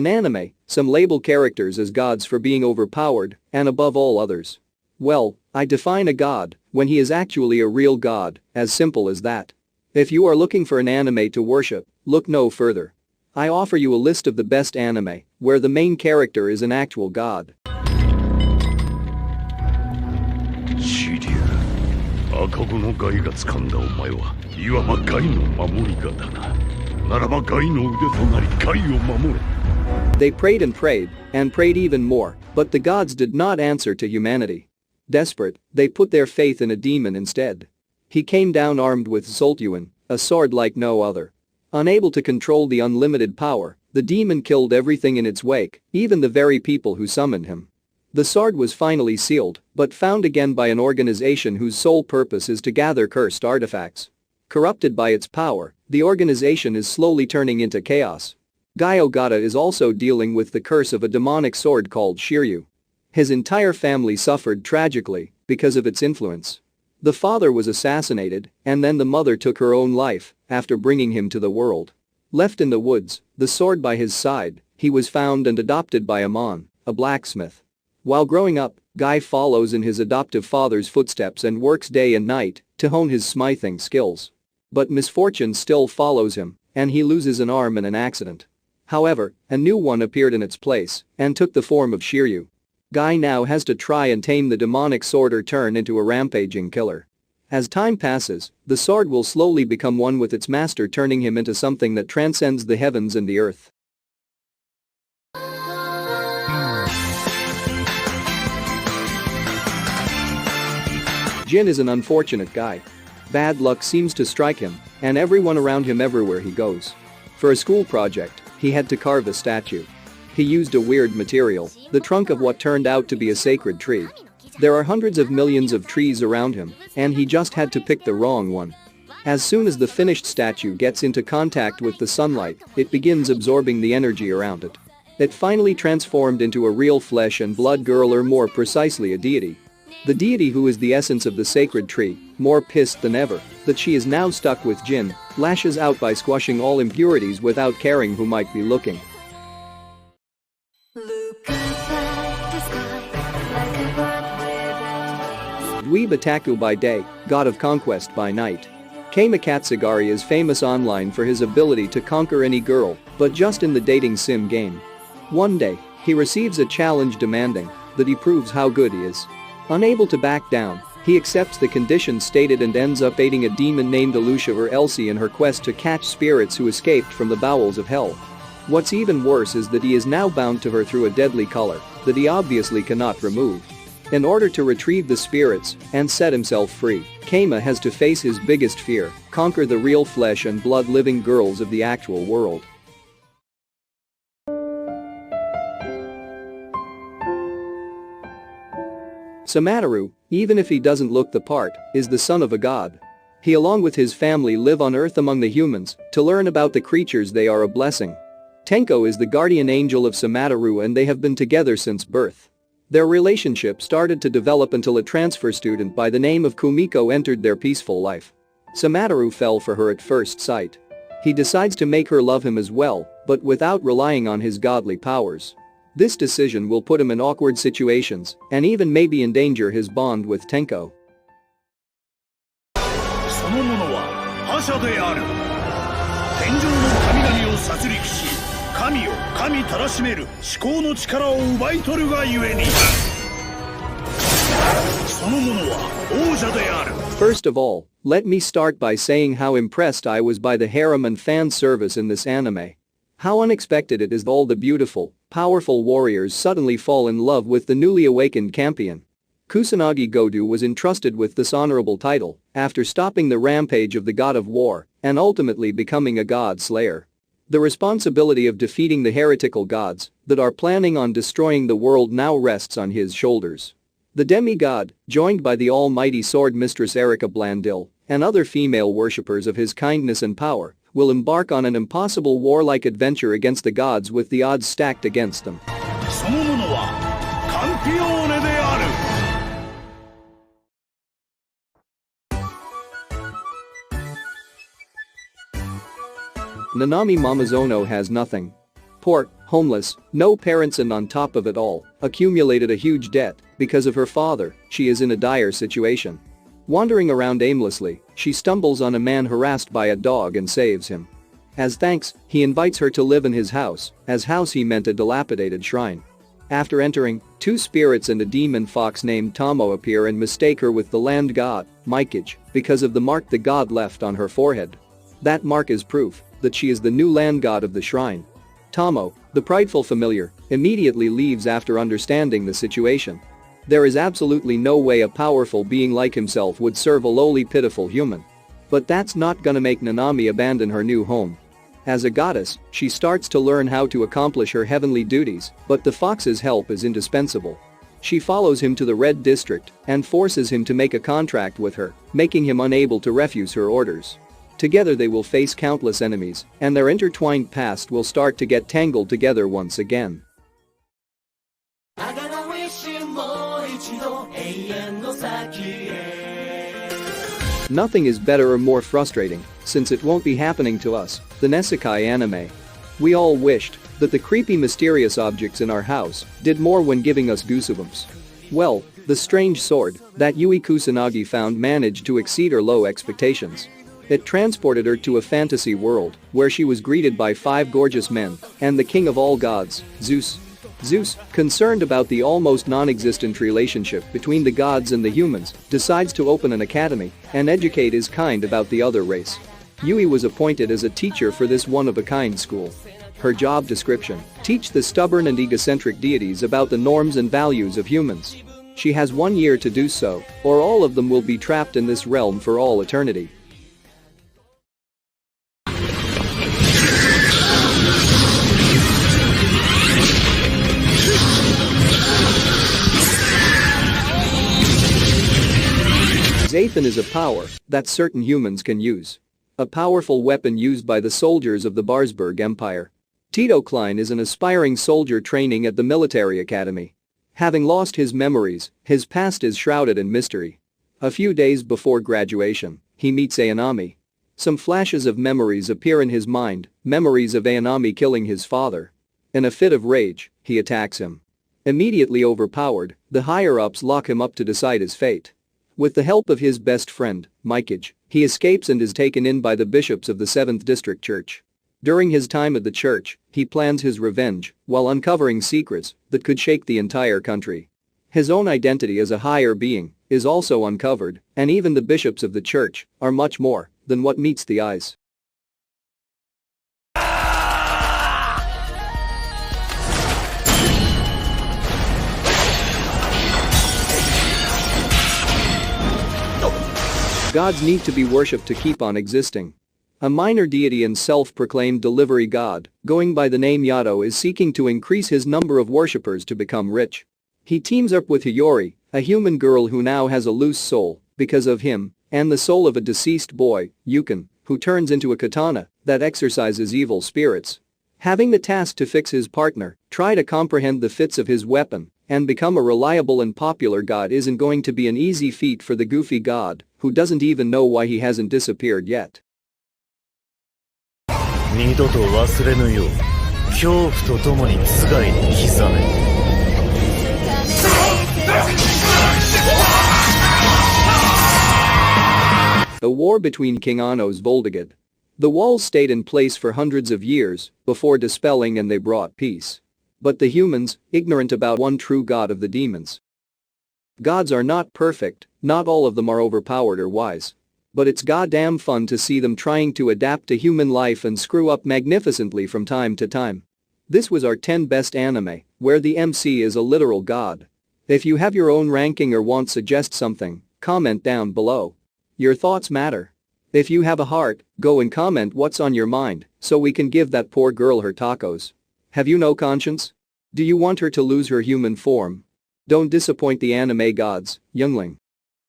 anime, some label characters as gods for being overpowered and above all others. Well, I define a god when he is actually a real god, as simple as that. If you are looking for an anime to worship, look no further. I offer you a list of the best anime where the main character is an actual god. シリア、赤子のガイが掴んだお前はいわばガイの守り方だ。ならばガイの腕となりガイを守れ。 They prayed and prayed even more, but the gods did not answer to humanity. Desperate, they put their faith in a demon instead. He came down armed with Zoltuan, a sword like no other. Unable to control the unlimited power, the demon killed everything in its wake, even the very people who summoned him. The sword was finally sealed, but found again by an organization whose sole purpose is to gather cursed artifacts. Corrupted by its power, the organization is slowly turning into chaos. Ogata is also dealing with the curse of a demonic sword called Shiryu. His entire family suffered tragically because of its influence. The father was assassinated, and then the mother took her own life after bringing him to the world. Left in the woods, the sword by his side, he was found and adopted by Amon, a blacksmith. While growing up, Guy follows in his adoptive father's footsteps and works day and night to hone his smithing skills. But misfortune still follows him, and he loses an arm in an accident. However, a new one appeared in its place and took the form of Shiryu. Guy now has to try and tame the demonic sword or turn into a rampaging killer. As time passes, the sword will slowly become one with its master, turning him into something that transcends the heavens and the earth. Jin is an unfortunate guy. Bad luck seems to strike him, and everyone around him everywhere he goes. For a school project, he had to carve a statue. He used a weird material, the trunk of what turned out to be a sacred tree. There are hundreds of millions of trees around him, and he just had to pick the wrong one. As soon as the finished statue gets into contact with the sunlight, it begins absorbing the energy around it. It finally transformed into a real flesh and blood girl, or more precisely a deity. The deity, who is the essence of the sacred tree, more pissed than ever that she is now stuck with Jin, lashes out by squashing all impurities without caring who might be looking. Dweeb Otaku by day, god of conquest by night. Keima Katsugari is famous online for his ability to conquer any girl, but just in the dating sim game. One day, he receives a challenge demanding that he proves how good he is. Unable to back down, he accepts the conditions stated and ends up aiding a demon named Alusha or Elsie in her quest to catch spirits who escaped from the bowels of hell. What's even worse is that he is now bound to her through a deadly collar that he obviously cannot remove. In order to retrieve the spirits and set himself free, Keima has to face his biggest fear, conquer the real flesh and blood living girls of the actual world. Samateru, even if he doesn't look the part, is the son of a god. He along with his family live on earth among the humans to learn about the creatures they are a blessing. Tenko is the guardian angel of Samateru, and they have been together since birth. Their relationship started to develop until a transfer student by the name of Kumiko entered their peaceful life. Samateru fell for her at first sight. He decides to make her love him as well, but without relying on his godly powers. This decision will put him in awkward situations and even maybe endanger his bond with Tenko. First of all, let me start by saying how impressed I was by the harem and fan service in this anime. How unexpected it is that all the beautiful, powerful warriors suddenly fall in love with the newly awakened champion. Kusanagi Godu was entrusted with this honorable title after stopping the rampage of the god of war and ultimately becoming a god slayer. The responsibility of defeating the heretical gods that are planning on destroying the world now rests on his shoulders. The demigod, joined by the almighty sword mistress Erika Blandil and other female worshippers of his kindness and power, will embark on an impossible warlike adventure against the gods with the odds stacked against them. Nanami Mamazono has nothing. Poor, Homeless, no parents, and on top of it all, accumulated a huge debt. Because of her father, she is in a dire situation. Wandering around aimlessly, she stumbles on a man harassed by a dog and saves him. As thanks, he invites her to live in his house, as house he meant a dilapidated shrine. After entering, two spirits and a demon fox named Tomo appear and mistake her with the land god, Mikage, because of the mark the god left on her forehead. That mark is proof that she is the new land god of the shrine. Tomo, the prideful familiar, immediately leaves after understanding the situation. There is absolutely no way a powerful being like himself would serve a lowly, pitiful human. But that's not gonna make Nanami abandon her new home. As a goddess, she starts to learn how to accomplish her heavenly duties, but the fox's help is indispensable. She follows him to the Red District and forces him to make a contract with her, making him unable to refuse her orders. Together they will face countless enemies, and their intertwined past will start to get tangled together once again. Nothing is better or more frustrating, since it won't be happening to us, the Nesocai anime. We all wished that the creepy mysterious objects in our house did more when giving us goosebumps. Well, the strange sword that Yui Kusanagi found managed to exceed her low expectations. It transported her to a fantasy world where she was greeted by 5 gorgeous men and the king of all gods, Zeus. Zeus, concerned about the almost non-existent relationship between the gods and the humans, decides to open an academy and educate his kind about the other race. Yui was appointed as a teacher for this one-of-a-kind school. Her job description: teach the stubborn and egocentric deities about the norms and values of humans. She has 1 year to do so, or all of them will be trapped in this realm for all eternity. Zathan is a power that certain humans can use. A powerful weapon used by the soldiers of the Barsberg Empire. Tito Klein is an aspiring soldier training at the military academy. Having lost his memories, his past is shrouded in mystery. A few days before graduation, he meets Ayanami. Some flashes of memories appear in his mind, memories of Ayanami killing his father. In a fit of rage, he attacks him. Immediately overpowered, the higher-ups lock him up to decide his fate. With the help of his best friend, Mikage, he escapes and is taken in by the bishops of the 7th District Church. During his time at the church, he plans his revenge while uncovering secrets that could shake the entire country. His own identity as a higher being is also uncovered, and even the bishops of the church are much more than what meets the eyes. Gods need to be worshipped to keep on existing. A minor deity and self-proclaimed delivery god, going by the name YATO, is seeking to increase his number of worshippers to become rich. He teams up with Hiyori, a human girl who now has a loose soul because of him, and the soul of a deceased boy, Yukon, who turns into a katana that exorcises evil spirits. Having the task to fix his partner, try to comprehend the fits of his weapon, and become a reliable and popular god isn't going to be an easy feat for the goofy god, who doesn't even know why he hasn't disappeared yet. The war between King Anno's Voldigid. The walls stayed in place for hundreds of years before dispelling, and they brought peace. But the humans, ignorant about one true god of the demons. Gods are not perfect, not all of them are overpowered or wise. But it's goddamn fun to see them trying to adapt to human life and screw up magnificently from time to time. This was our 10 best anime, where the MC is a literal god. If you have your own ranking or want to suggest something, comment down below. Your thoughts matter. If you have a heart, go and comment what's on your mind so we can give that poor girl her tacos. Have you no conscience? Do you want her to lose her human form? Don't disappoint the anime gods, youngling.